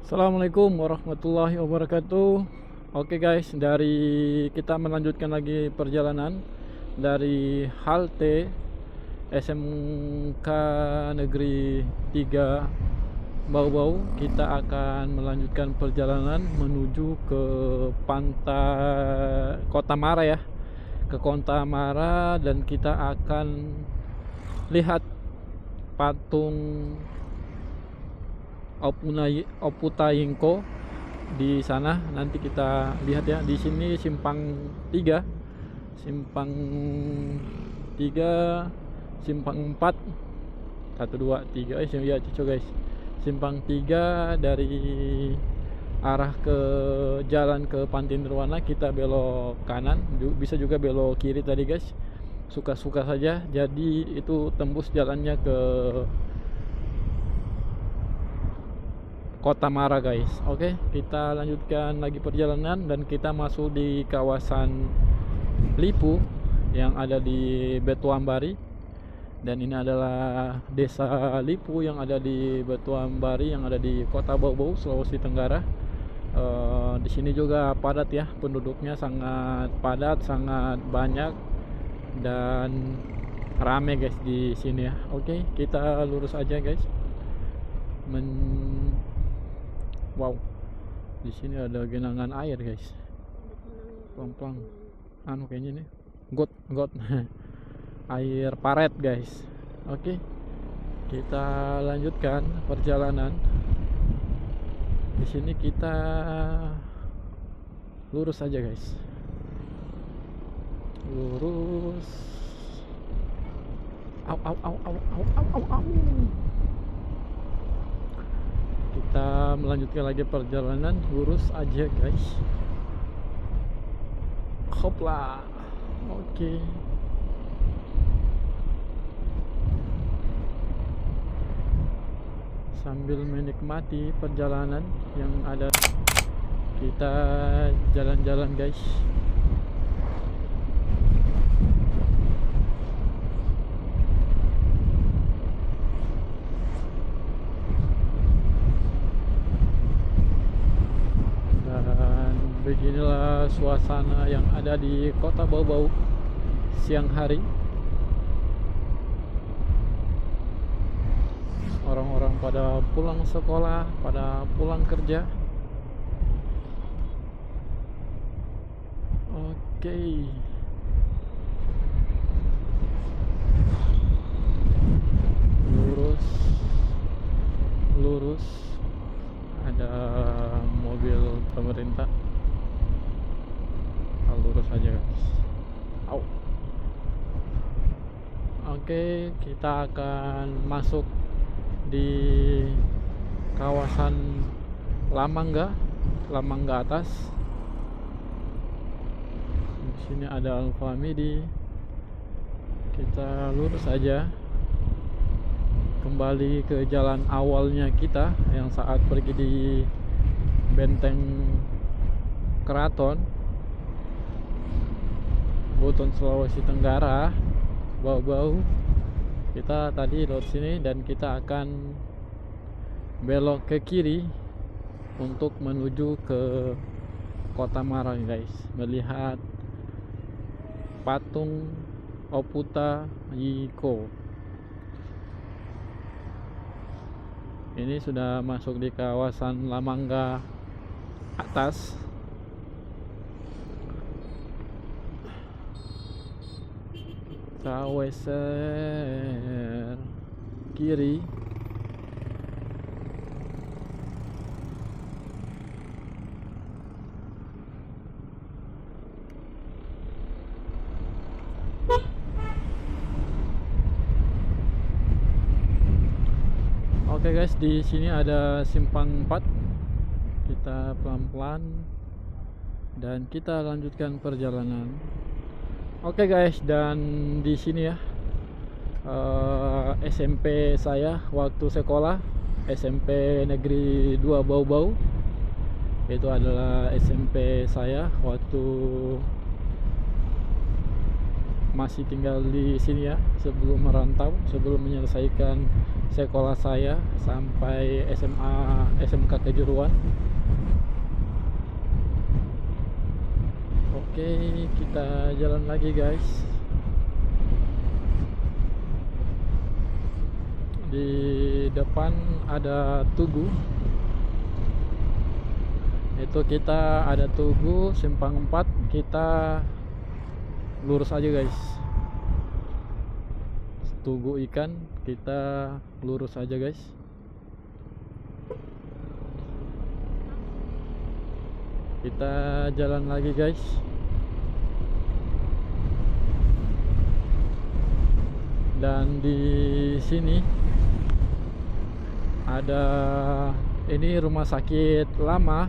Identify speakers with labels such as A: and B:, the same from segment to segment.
A: Assalamualaikum warahmatullahi wabarakatuh. Oke guys, dari kita melanjutkan lagi perjalanan dari halte SMK Negeri 3 Bau-Bau. Kita akan melanjutkan perjalanan menuju ke pantai Kota Mara ya, ke Kota Mara, dan kita akan lihat patung Oputayingko di sana. Nanti kita lihat ya. Di sini simpang 3, simpang 3, simpang 4, 1 2 3 ya cucu guys. Simpang 3 dari arah ke jalan ke Pantai Nirwana, kita belok kanan, bisa juga belok kiri tadi guys, suka-suka saja. Jadi itu tembus jalannya ke Kota Mara guys. Oke, kita lanjutkan lagi perjalanan dan kita masuk di kawasan Lipu yang ada di Betuambari. Dan ini adalah desa Lipu yang ada di Betuambari, yang ada di Kota Bau-Bau, Sulawesi Tenggara. Di sini juga padat ya, penduduknya sangat padat, sangat banyak dan rame guys di sini ya. Oke, kita lurus aja guys. Wow, di sini ada genangan air guys. Pelan-pelan. Kayaknya nih got air paret guys. Oke, kita lanjutkan perjalanan. Di sini kita lurus aja guys. Lurus. Au. Kita melanjutkan lagi perjalanan, lurus aja guys. Hopla. Oke. Sambil menikmati perjalanan yang ada, kita jalan-jalan guys. Beginilah suasana yang ada di Kota Bau-Bau siang hari. Orang-orang pada pulang sekolah, pada pulang kerja. Oke. Lurus. Ada mobil pemerintah. Lurus aja guys. Oke, kita akan masuk di kawasan Lamangga atas. Di sini ada Alfamidi. Kita lurus aja kembali ke jalan awalnya kita yang saat pergi di Benteng Keraton Buton, Sulawesi Tenggara, Bau-Bau. Kita tadi lewat sini dan kita akan belok ke kiri untuk menuju ke Kota Mara guys, melihat patung Oputayingko. Ini sudah masuk di kawasan Lamangga atas. Kawasan kiri. Oke guys, di sini ada simpang 4. Kita pelan-pelan dan kita lanjutkan perjalanan. Oke guys, dan di sini ya SMP saya waktu sekolah, SMP Negeri 2 Bau-Bau. Itu adalah SMP saya waktu masih tinggal di sini ya, sebelum merantau, sebelum menyelesaikan sekolah saya sampai SMA SMK kejuruan. Oke, kita jalan lagi guys. Di depan ada Tugu. Itu kita ada Tugu simpang 4, kita lurus aja guys. Tugu ikan, kita lurus aja guys. Kita jalan lagi guys. Dan di sini ada ini rumah sakit lama,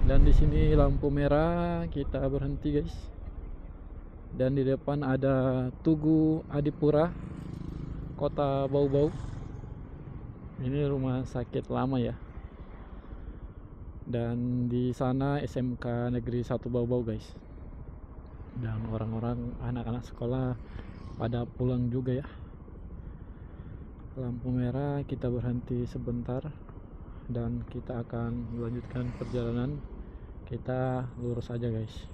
A: dan di sini lampu merah, kita berhenti guys. Dan di depan ada Tugu Adipura, Kota Bau-Bau. Ini rumah sakit lama ya. Dan di sana SMK Negeri 1 Bau-Bau guys. Dan orang-orang anak-anak sekolah pada pulang juga ya. Lampu merah, kita berhenti sebentar dan kita akan melanjutkan perjalanan. Kita lurus aja guys.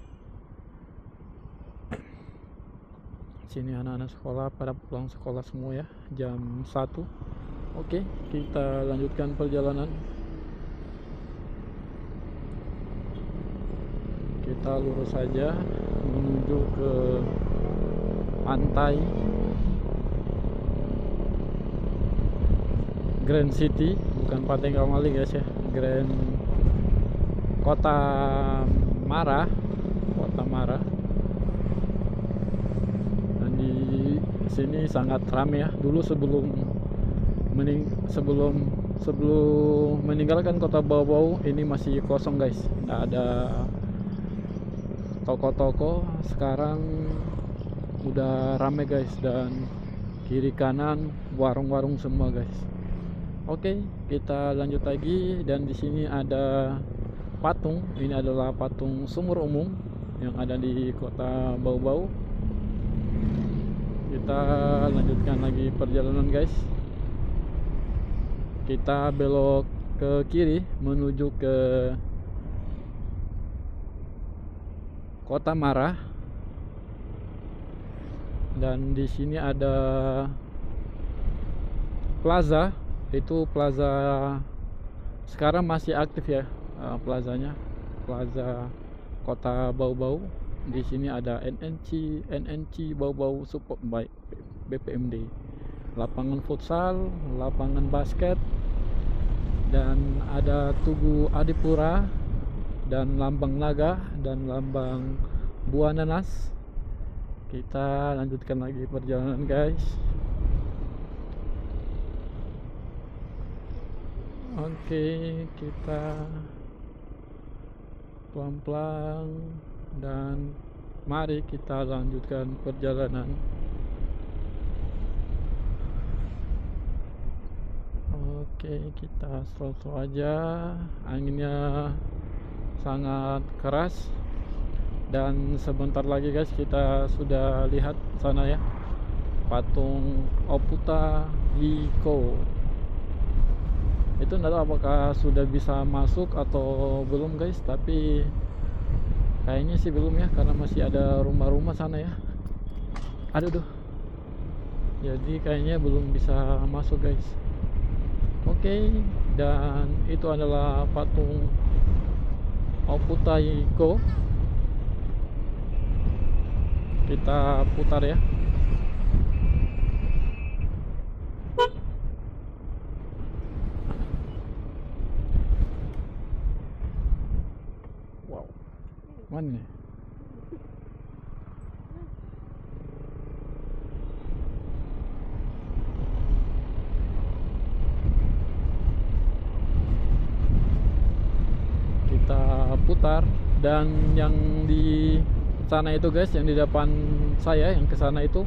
A: Sini anak-anak sekolah pada pulang sekolah semua ya, jam 1. Oke, kita lanjutkan perjalanan. Kita lurus saja menuju ke pantai Grand City, bukan Pantai Ngamali guys ya, Grand Kota Mara, Kota Mara. Dan di sini sangat ramai ya. Dulu sebelum meninggalkan Kota Bau-Bau ini masih kosong guys, nggak ada toko-toko. Sekarang udah rame guys, dan kiri kanan warung-warung semua guys. Oke, kita lanjut lagi. Dan di sini ada patung. Ini adalah patung sumur umum yang ada di Kota Bau-Bau. Kita lanjutkan lagi perjalanan guys. Kita belok ke kiri menuju ke Kota Mara. Dan di sini ada plaza. Itu plaza sekarang masih aktif ya, plazanya, Plaza Kota Bau-Bau. Di sini ada NNC Bau-Bau support by BPMD, lapangan futsal, lapangan basket, dan ada Tugu Adipura dan lambang naga dan lambang buah nanas. Kita lanjutkan lagi perjalanan guys. Oke, kita pelan-pelan dan mari kita lanjutkan perjalanan. Oke, kita slow-slow aja. Anginnya sangat keras. Dan sebentar lagi guys, kita sudah lihat sana ya, patung Oputa Hiko. Itu enggak tahu apakah sudah bisa masuk atau belum guys, tapi kayaknya sih belum ya, karena masih ada rumah-rumah sana ya. Aduh. Jadi kayaknya belum bisa masuk guys. Oke, dan itu adalah patung Oputa Hiko. Kita putar ya. Wow, mana nih? Kita putar, dan yang di sana itu guys, yang di depan saya yang ke sana itu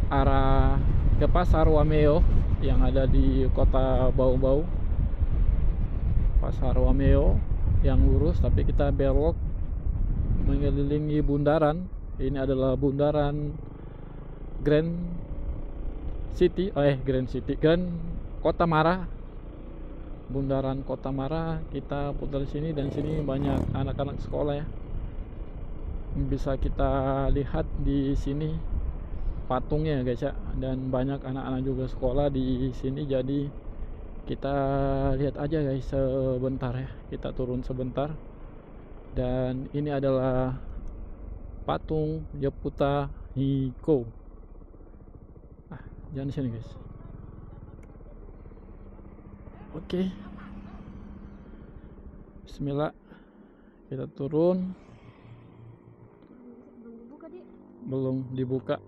A: arah ke Pasar Wameo yang ada di Kota Bau-Bau. Pasar Wameo yang lurus, tapi kita belok mengelilingi bundaran. Ini adalah bundaran Grand Kota Mara, bundaran Kota Mara. Kita putar sini, dan sini banyak anak-anak sekolah ya. Bisa kita lihat di sini patungnya guys ya, dan banyak anak-anak juga sekolah di sini. Jadi kita lihat aja guys sebentar ya, kita turun sebentar. Dan ini adalah patung Yeputa Hiko. Jangan di sini guys. Oke. Bismillah. Kita turun. Belum dibuka.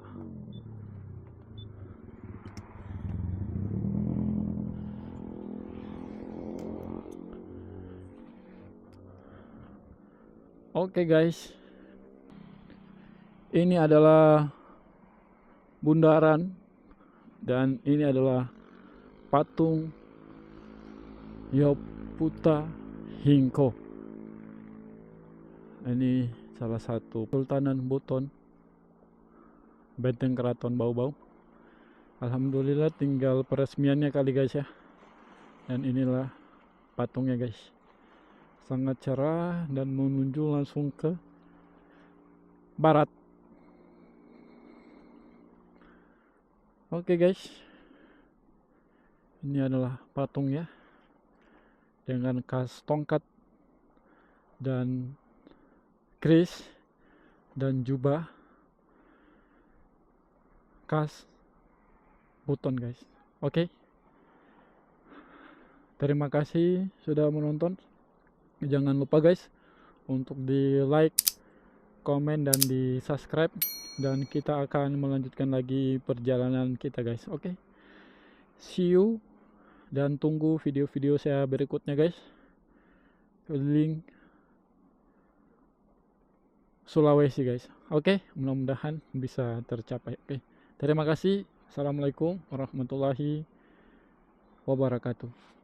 A: Oke guys, ini adalah bundaran, dan ini adalah patung Yeputa Hiko. Ini salah satu Sultanan Buton, benteng keraton Bau-Bau. Alhamdulillah tinggal peresmiannya kali guys ya. Dan inilah patungnya guys, sangat cerah dan menunjuk langsung ke barat. Oke guys, ini adalah patungnya dengan khas tongkat dan keris dan jubah khas Buton guys. Oke, terima kasih sudah menonton. Jangan lupa guys untuk di like, komen, dan di subscribe, dan kita akan melanjutkan lagi perjalanan kita guys. Oke, see you, dan tunggu video-video saya berikutnya guys, keliling Sulawesi guys. Oke, mudah-mudahan bisa tercapai. Oke, terima kasih. Assalamualaikum warahmatullahi wabarakatuh.